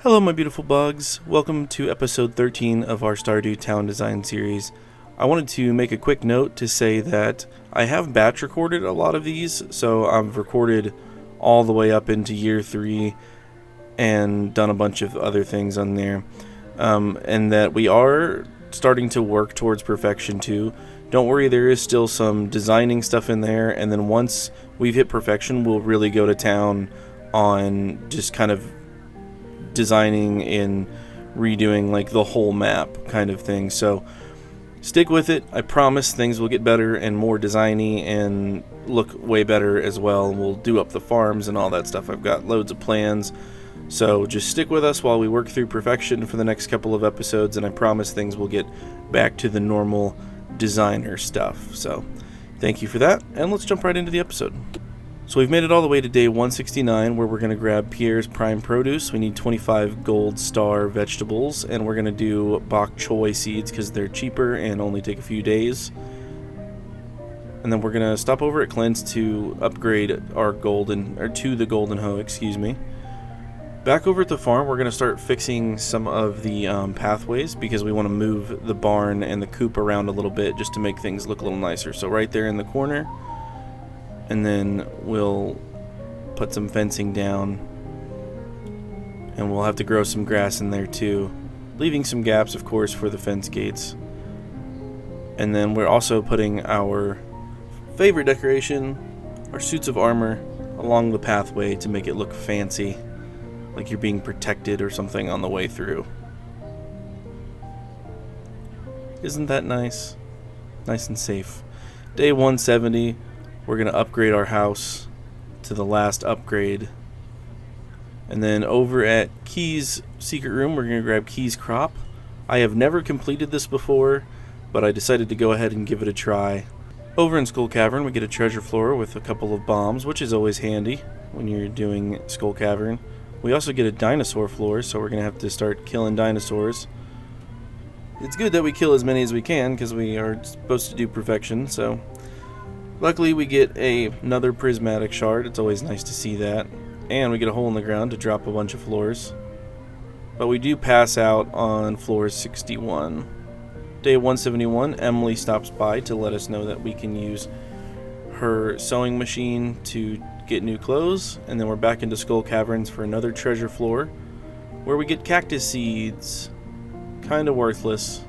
Hello my beautiful bugs, welcome to episode 13 of our Stardew Town Design series. I wanted to make a quick note to say that I have batch recorded a lot of these, so I've recorded all the way up into year 3 and done a bunch of other things on there. And that we are starting to work towards perfection too. Don't worry, there is still some designing stuff in there, and then once we've hit perfection, we'll really go to town on just kind of designing and redoing like the whole map kind of thing. So stick with it. I promise things will get better and more designy and look way better as well. We'll do up the farms and all that stuff. I've got loads of plans. So just stick with us while we work through perfection for the next couple of episodes, and I promise things will get back to the normal designer stuff. So thank you for that, and let's jump right into the episode. So we've made it all the way to day 169, where we're going to grab Pierre's prime produce. We need 25 gold star vegetables, and we're going to do bok choy seeds because they're cheaper and only take a few days. And then we're going to stop over at Clint's to upgrade our to the golden hoe, excuse me. Back over at the farm, we're going to start fixing some of the pathways because we want to move the barn and the coop around a little bit just to make things look a little nicer. So right there in the corner. And then we'll put some fencing down, and we'll have to grow some grass in there too, leaving some gaps of course for the fence gates. And then we're also putting our favorite decoration, our suits of armor, along the pathway to make it look fancy, like you're being protected or something on the way through. Isn't that nice? Nice and safe. Day 170. We're going to upgrade our house to the last upgrade. And then over at Key's secret room, we're going to grab Key's crop. I have never completed this before, but I decided to go ahead and give it a try. Over in Skull Cavern, we get a treasure floor with a couple of bombs, which is always handy when you're doing Skull Cavern. We also get a dinosaur floor, so we're going to have to start killing dinosaurs. It's good that we kill as many as we can because we are supposed to do perfection, so... Luckily, we get another prismatic shard. It's always nice to see that. And we get a hole in the ground to drop a bunch of floors. But we do pass out on floor 61. Day 171, Emily stops by to let us know that we can use her sewing machine to get new clothes. And then we're back into Skull Caverns for another treasure floor, where we get cactus seeds. Kind of worthless.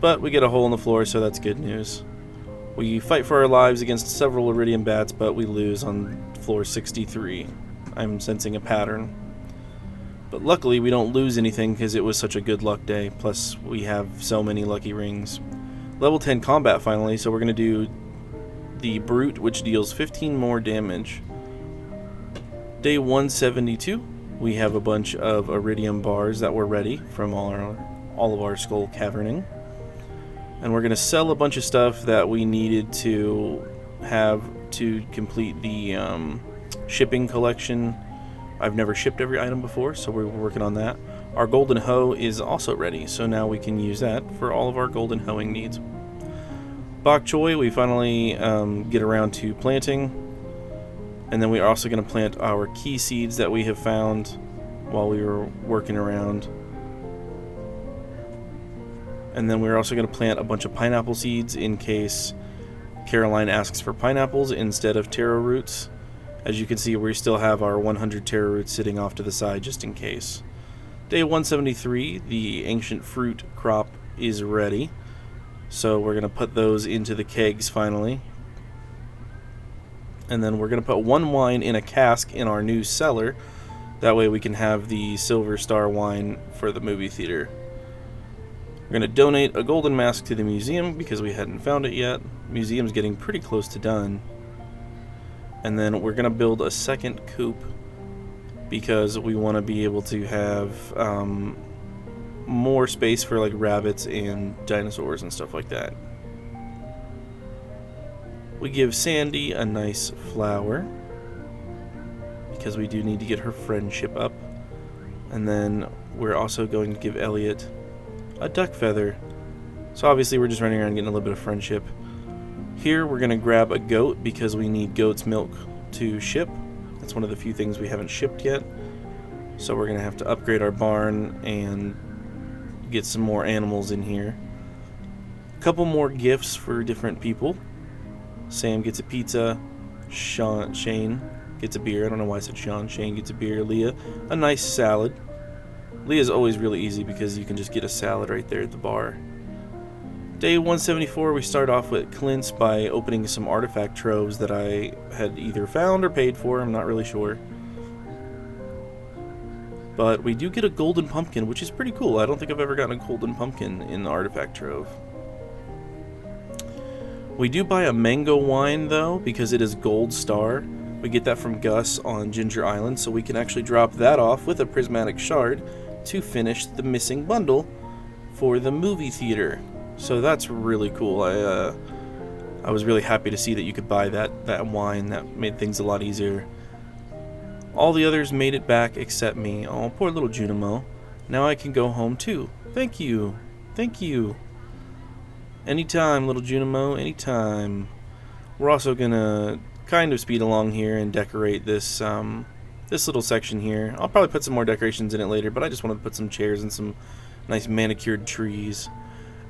But we get a hole in the floor, so that's good news. We fight for our lives against several iridium bats, but we lose on floor 63. I'm sensing a pattern. But luckily we don't lose anything because it was such a good luck day, plus we have so many lucky rings. Level 10 combat finally, so we're going to do the Brute, which deals 15 more damage. Day 172, we have a bunch of iridium bars that were ready from all of our skull caverning. And we're going to sell a bunch of stuff that we needed to have to complete the shipping collection. I've never shipped every item before, so we're working on that. Our golden hoe is also ready, so now we can use that for all of our golden hoeing needs. Bok choy, we finally get around to planting. And then we are also going to plant our key seeds that we have found while we were working around. And then we're also going to plant a bunch of pineapple seeds in case Caroline asks for pineapples instead of taro roots. As you can see, we still have our 100 taro roots sitting off to the side just in case. Day 173, the ancient fruit crop is ready. So we're going to put those into the kegs finally. And then we're going to put one wine in a cask in our new cellar. That way we can have the Silver Star wine for the movie theater. We're going to donate a golden mask to the museum because we hadn't found it yet. Museum's getting pretty close to done. And then we're going to build a second coop because we want to be able to have more space for like rabbits and dinosaurs and stuff like that. We give Sandy a nice flower because we do need to get her friendship up. And then we're also going to give Elliot a duck feather. So obviously we're just running around getting a little bit of friendship. Here we're going to grab a goat because we need goat's milk to ship. That's one of the few things we haven't shipped yet. So we're going to have to upgrade our barn and get some more animals in here. A couple more gifts for different people. Sam gets a pizza. Shane gets a beer. I don't know why I said Sean. Shane gets a beer. Leah, a nice salad. Leah's always really easy because you can just get a salad right there at the bar. Day 174, we start off with Clint's by opening some artifact troves that I had either found or paid for. I'm not really sure. But we do get a golden pumpkin, which is pretty cool. I don't think I've ever gotten a golden pumpkin in the artifact trove. We do buy a mango wine, though, because it is gold star. We get that from Gus on Ginger Island, so we can actually drop that off with a prismatic shard to finish the missing bundle for the movie theater. So that's really cool. I was really happy to see that you could buy that wine. That made things a lot easier. All the others made it back except me. Oh, poor little Junimo. Now I can go home too. Thank you. Thank you. Anytime, little Junimo. Anytime. We're also gonna kind of speed along here and decorate this this little section here. I'll probably put some more decorations in it later, but I just wanted to put some chairs and some nice manicured trees.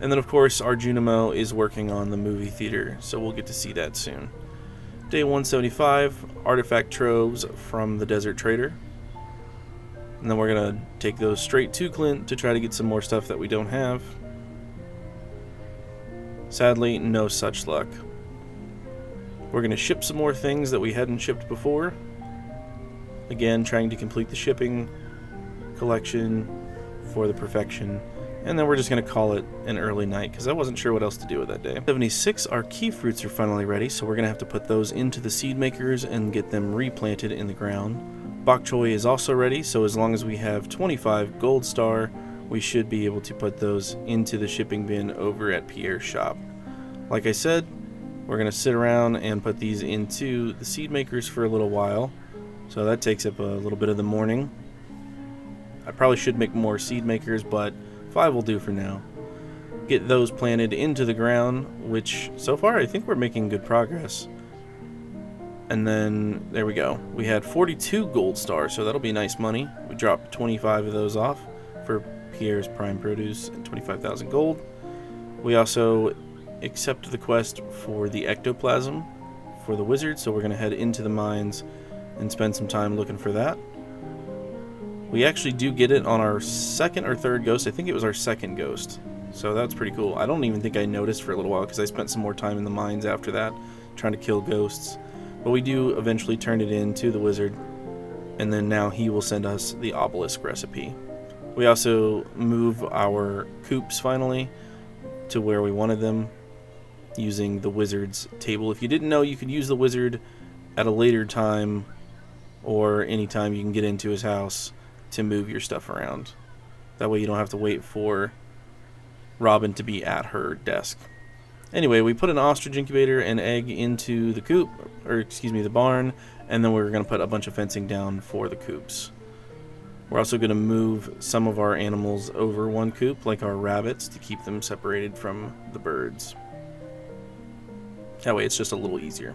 And then, of course, our Junimo is working on the movie theater, so we'll get to see that soon. Day 175, artifact troves from the Desert Trader. And then we're going to take those straight to Clint to try to get some more stuff that we don't have. Sadly, no such luck. We're going to ship some more things that we hadn't shipped before. Again, trying to complete the shipping collection for the perfection. And then we're just going to call it an early night because I wasn't sure what else to do with that day. 76, our key fruits are finally ready, so we're going to have to put those into the seed makers and get them replanted in the ground. Bok choy is also ready, so as long as we have 25 gold star, we should be able to put those into the shipping bin over at Pierre's shop. Like I said, we're going to sit around and put these into the seed makers for a little while. So that takes up a little bit of the morning. I probably should make more seed makers, but 5 will do for now. Get those planted into the ground, which so far I think we're making good progress. And then there we go. We had 42 gold stars, so that'll be nice money. We dropped 25 of those off for Pierre's prime produce and 25,000 gold. We also accept the quest for the ectoplasm for the wizard, so we're going to head into the mines and spend some time looking for that. We actually do get it on our second or third ghost. I think it was our second ghost. So that's pretty cool. I don't even think I noticed for a little while because I spent some more time in the mines after that trying to kill ghosts. But we do eventually turn it in to the wizard. And then now he will send us the obelisk recipe. We also move our coops finally to where we wanted them using the wizard's table. If you didn't know, you could use the wizard at a later time or anytime you can get into his house to move your stuff around. That way you don't have to wait for Robin to be at her desk. Anyway, we put an ostrich incubator and egg into the coop, or excuse me, the barn, and then we're going to put a bunch of fencing down for the coops. We're also going to move some of our animals over one coop, like our rabbits, to keep them separated from the birds. That way it's just a little easier.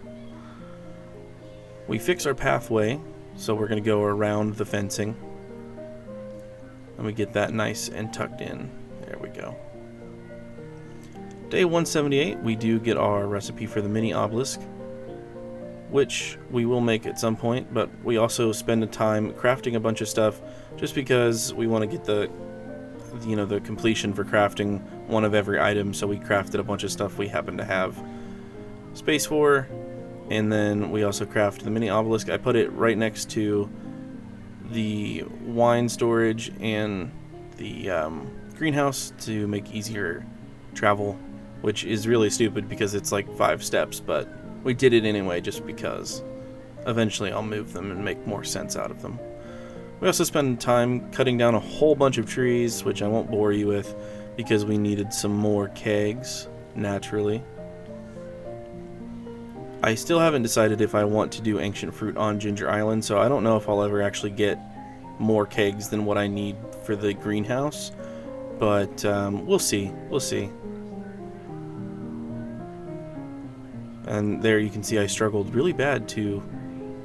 We fix our pathway, so we're going to go around the fencing. And we get that nice and tucked in. There we go. Day 178, we do get our recipe for the mini obelisk, which we will make at some point, but we also spend a time crafting a bunch of stuff just because we want to get the completion for crafting one of every item, so we crafted a bunch of stuff we happen to have space for, and then we also craft the mini obelisk. I put it right next to the wine storage and the greenhouse to make easier travel, which is really stupid because it's like 5 steps, but we did it anyway just because. Eventually I'll move them and make more sense out of them. We also spend time cutting down a whole bunch of trees, which I won't bore you with because we needed some more kegs, naturally. I still haven't decided if I want to do ancient fruit on Ginger Island, so I don't know if I'll ever actually get more kegs than what I need for the greenhouse, but we'll see. We'll see. And there you can see I struggled really bad to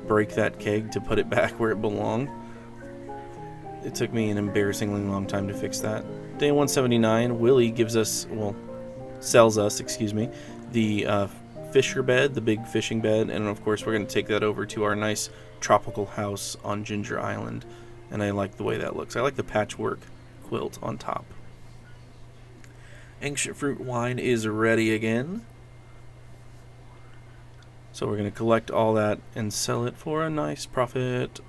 break that keg to put it back where it belonged. it took me an embarrassingly long time to fix that. Day 179, Willie gives us, well, sells us, excuse me, the fisher bed, the big fishing bed, and of course we're going to take that over to our nice tropical house on Ginger Island, and I like the way that looks. I like the patchwork quilt on top. Ancient fruit wine is ready again. So we're going to collect all that and sell it for a nice profit.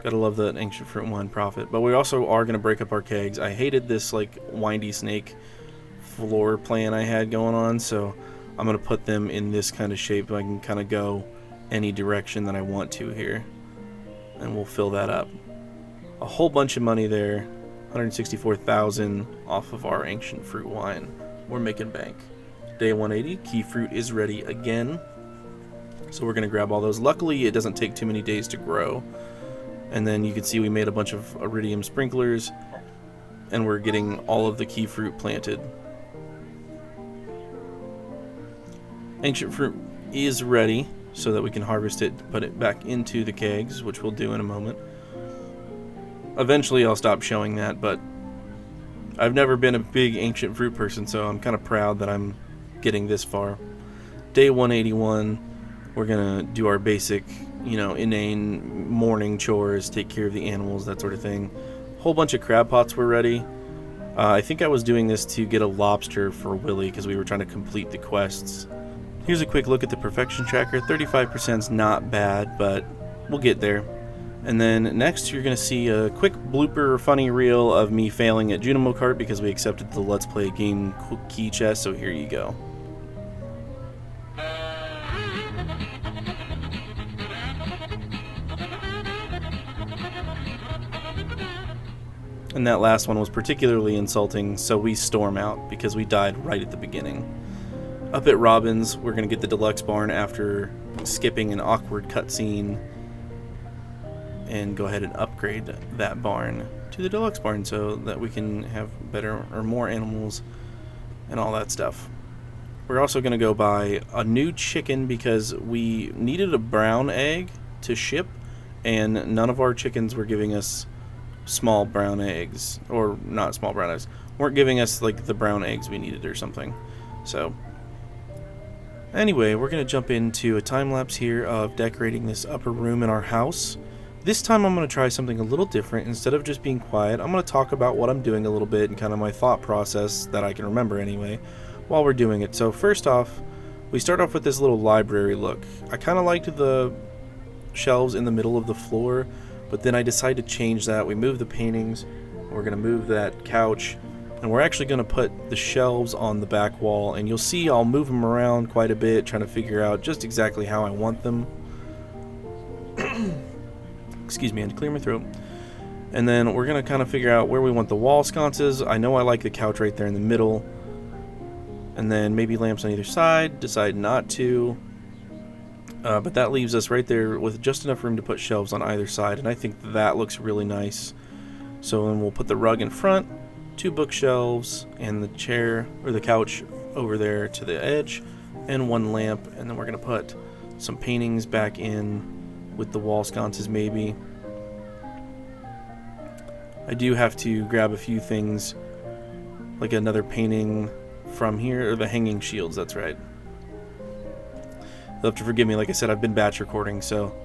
Gotta love that ancient fruit wine profit. But we also are going to break up our kegs. I hated this like windy snake floor plan I had going on, so I'm going to put them in this kind of shape so I can kind of go any direction that I want to here. And we'll fill that up. A whole bunch of money there. 164,000 off of our ancient fruit wine. We're making bank. Day 180, key fruit is ready again. So we're going to grab all those. Luckily, it doesn't take too many days to grow. And then you can see we made a bunch of iridium sprinklers, and we're getting all of the key fruit planted. Ancient fruit is ready so that we can harvest it, put it back into the kegs, which we'll do in a moment. Eventually I'll stop showing that, but I've never been a big ancient fruit person, so I'm kind of proud that I'm getting this far. Day 181, we're going to do our basic, inane morning chores, take care of the animals, that sort of thing. Whole bunch of crab pots were ready. I think I was doing this to get a lobster for Willie because we were trying to complete the quests. Here's a quick look at the perfection tracker. 35% is not bad, but we'll get there. And then next you're going to see a quick blooper funny reel of me failing at Junimo Kart because we accepted the Let's Play game key chest, so here you go. And that last one was particularly insulting, so we storm out because we died right at the beginning. Up at Robin's, we're going to get the deluxe barn after skipping an awkward cutscene and go ahead and upgrade that barn to the deluxe barn so that we can have better or more animals and all that stuff. We're also going to go buy a new chicken because we needed a brown egg to ship, and none of our chickens were giving us small brown eggs, or not small brown eggs, weren't giving us like the brown eggs we needed or something. So anyway, we're going to jump into a time lapse here of decorating this upper room in our house. This time I'm going to try something a little different. Instead of just being quiet, I'm going to talk about what I'm doing a little bit and kind of my thought process that I can remember anyway while we're doing it. So first off, we start off with this little library look. I kind of liked the shelves in the middle of the floor, but then I decided to change that. We moved the paintings, we're going to move that couch, and we're actually going to put the shelves on the back wall, and you'll see I'll move them around quite a bit, trying to figure out just exactly how I want them. Excuse me, I had to clear my throat. And then we're going to kind of figure out where we want the wall sconces. I know I like the couch right there in the middle. And then maybe lamps on either side. Decide not to. But that leaves us right there with just enough room to put shelves on either side. And I think that looks really nice. So then we'll put the rug in front, 2 bookshelves, and the chair, or the couch over there to the edge, and 1 lamp. And then we're going to put some paintings back in with the wall sconces maybe. I do have to grab a few things, like another painting from here, or the hanging shields, that's right. You'll have to forgive me, like I said, I've been batch recording, so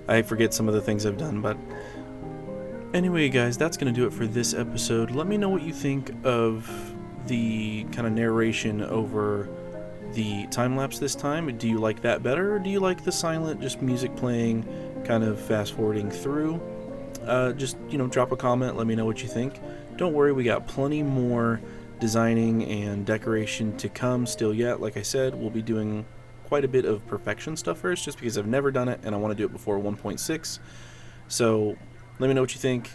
I forget some of the things I've done, but anyway guys, that's going to do it for this episode. Let me know what you think of the kind of narration over the time-lapse this time. Do you like that better, or do you like the silent, just music playing, kind of fast-forwarding through? Just, drop a comment, let me know what you think. Don't worry, we got plenty more designing and decoration to come still yet. Like I said, we'll be doing quite a bit of perfection stuff first, just because I've never done it, and I want to do it before 1.6. So, let me know what you think.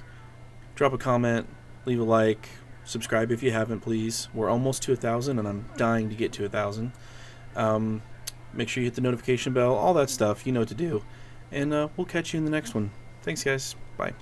Drop a comment, leave a like, subscribe if you haven't, please. We're almost to 1,000, and I'm dying to get to 1,000. Make sure you hit the notification bell, all that stuff. You know what to do. And we'll catch you in the next one. Thanks, guys. Bye.